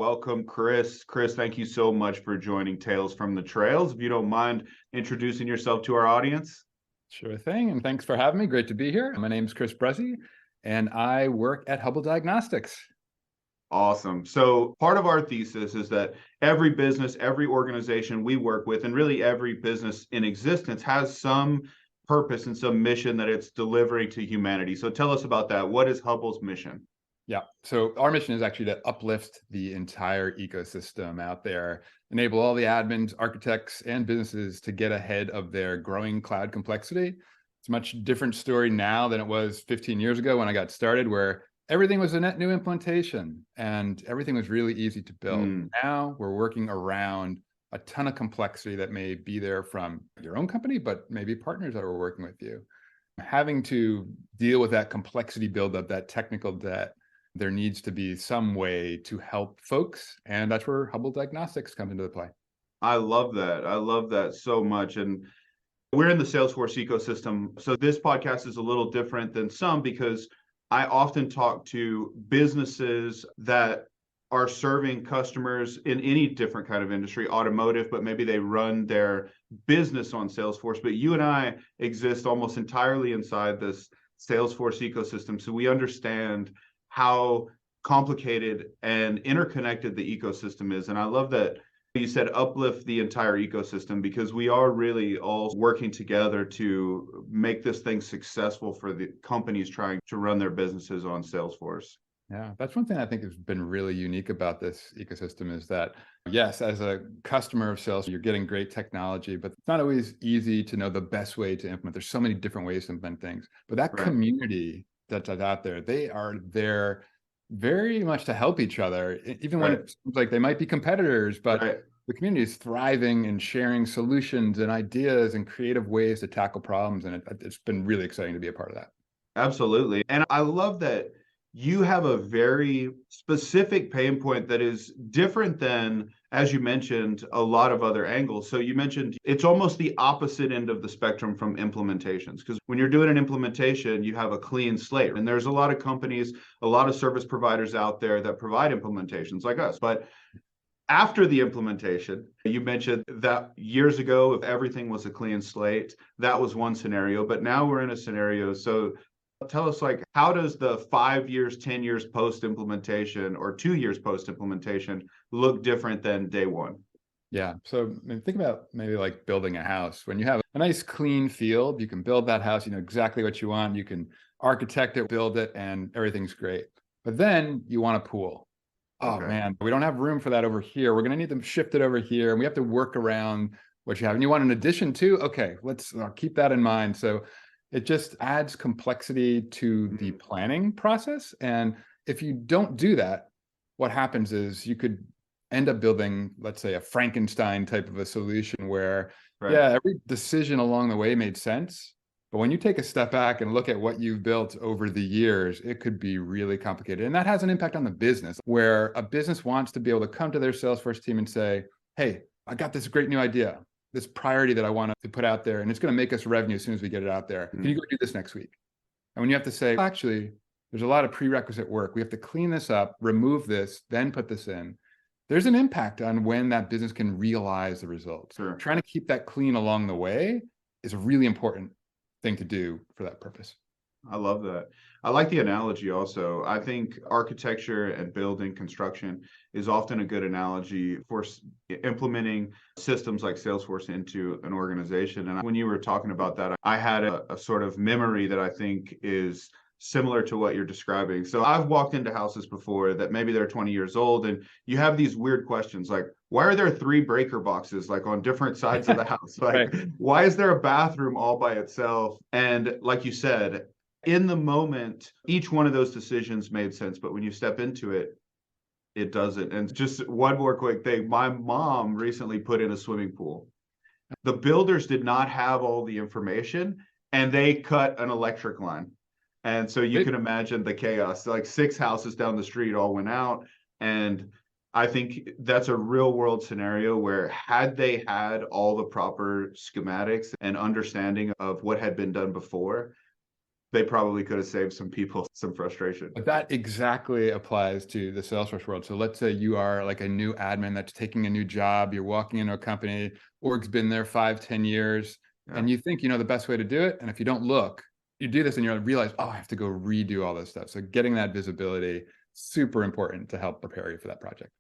welcome Chris. Chris, thank you so much for joining Tales from the Trails. If you don't mind introducing yourself to our audience. Sure thing, and thanks for having me. Great to be here. My name is Chris Bruzzi, and I work at Hubbl Diagnostics. Awesome. So part of our thesis is that every business, every organization we work with, and really every business in existence has some purpose and some mission that it's delivering to humanity. So tell us about that. What is Hubble's mission? Yeah, so our mission is actually to uplift the entire ecosystem out there, enable all the admins, architects, and businesses to get ahead of their growing cloud complexity. It's a much different story now than it was 15 years ago when I got started, where everything was a net new implementation and everything was really easy to build. Now we're working around a ton of complexity that may be there from your own company, but maybe partners that are working with you. Having to deal with that complexity buildup, that technical debt, there needs to be some way to help folks. And that's where Hubbl Diagnostics comes into the play. I love that. I love that so much. And we're in the Salesforce ecosystem. So this podcast is a little different than some because I often talk to businesses that are serving customers in any different kind of industry, automotive, but maybe they run their business on Salesforce. But you and I exist almost entirely inside this Salesforce ecosystem. So we understand how complicated and interconnected the ecosystem is. And I love that you said uplift the entire ecosystem, because we are really all working together to make this thing successful for the companies trying to run their businesses on Salesforce. Yeah, that's one thing I think has been really unique about this ecosystem is that, yes, as a customer of Salesforce, you're getting great technology, but it's not always easy to know the best way to implement. There's so many different ways to implement things. But that community that's out there, they are there very much to help each other, even when it seems like they might be competitors, but the community is thriving and sharing solutions and ideas and creative ways to tackle problems. And it's been really exciting to be a part of that. Absolutely. And I love that you have a very specific pain point that is different than, as you mentioned, a lot of other angles. So you mentioned it's almost the opposite end of the spectrum from implementations, because when you're doing an implementation, you have a clean slate. And there's a lot of companies, a lot of service providers out there that provide implementations like us. But after the implementation, you mentioned that years ago, if everything was a clean slate, that was one scenario. But now we're in a scenario. So tell us, like, how does the 5 years, 10 years post-implementation or 2 years post-implementation look different than day one? Yeah. So think about maybe like building a house. When you have a nice clean field, you can build that house, you know exactly what you want. You can architect it, build it, and everything's great. But then you want a pool. Oh man, we don't have room for that over here. We're going to need to shift it over here. And we have to work around what you have. And you want an addition too? Okay, let's keep that in mind. So it just adds complexity to the planning process. And if you don't do that, what happens is you could end up building, let's say, a Frankenstein type of a solution where, yeah, every decision along the way made sense. But when you take a step back and look at what you've built over the years, it could be really complicated. And that has an impact on the business, where a business wants to be able to come to their Salesforce team and say, hey, I got this great new idea, this priority that I want to put out there, and it's going to make us revenue as soon as we get it out there. Can you go do this next week? And when you have to say, actually, there's a lot of prerequisite work. We have to clean this up, remove this, then put this in. There's an impact on when that business can realize the results. Trying to keep that clean along the way is a really important thing to do for that purpose. I love that. I like the analogy also. I think architecture and building construction is often a good analogy for implementing systems like Salesforce into an organization. And when you were talking about that, I had a sort of memory that I think is similar to what you're describing. So I've walked into houses before that maybe they're 20 years old, and you have these weird questions like, why are there 3 breaker boxes like on different sides of the house? Like, why is there a bathroom all by itself? And like you said, in the moment, each one of those decisions made sense. But when you step into it, it doesn't. And just one more quick thing. My mom recently put in a swimming pool. The builders did not have all the information, and they cut an electric line. And so you can imagine the chaos. Like 6 houses down the street all went out. And I think that's a real world scenario where, had they had all the proper schematics and understanding of what had been done before, they probably could have saved some people some frustration. But that exactly applies to the Salesforce world. So let's say you are like a new admin that's taking a new job, you're walking into a company, org's been there 5, 10 years, Yeah. and you think you know the best way to do it. And if you don't look, you do this and you realize, oh, I have to go redo all this stuff. So getting that visibility, super important to help prepare you for that project.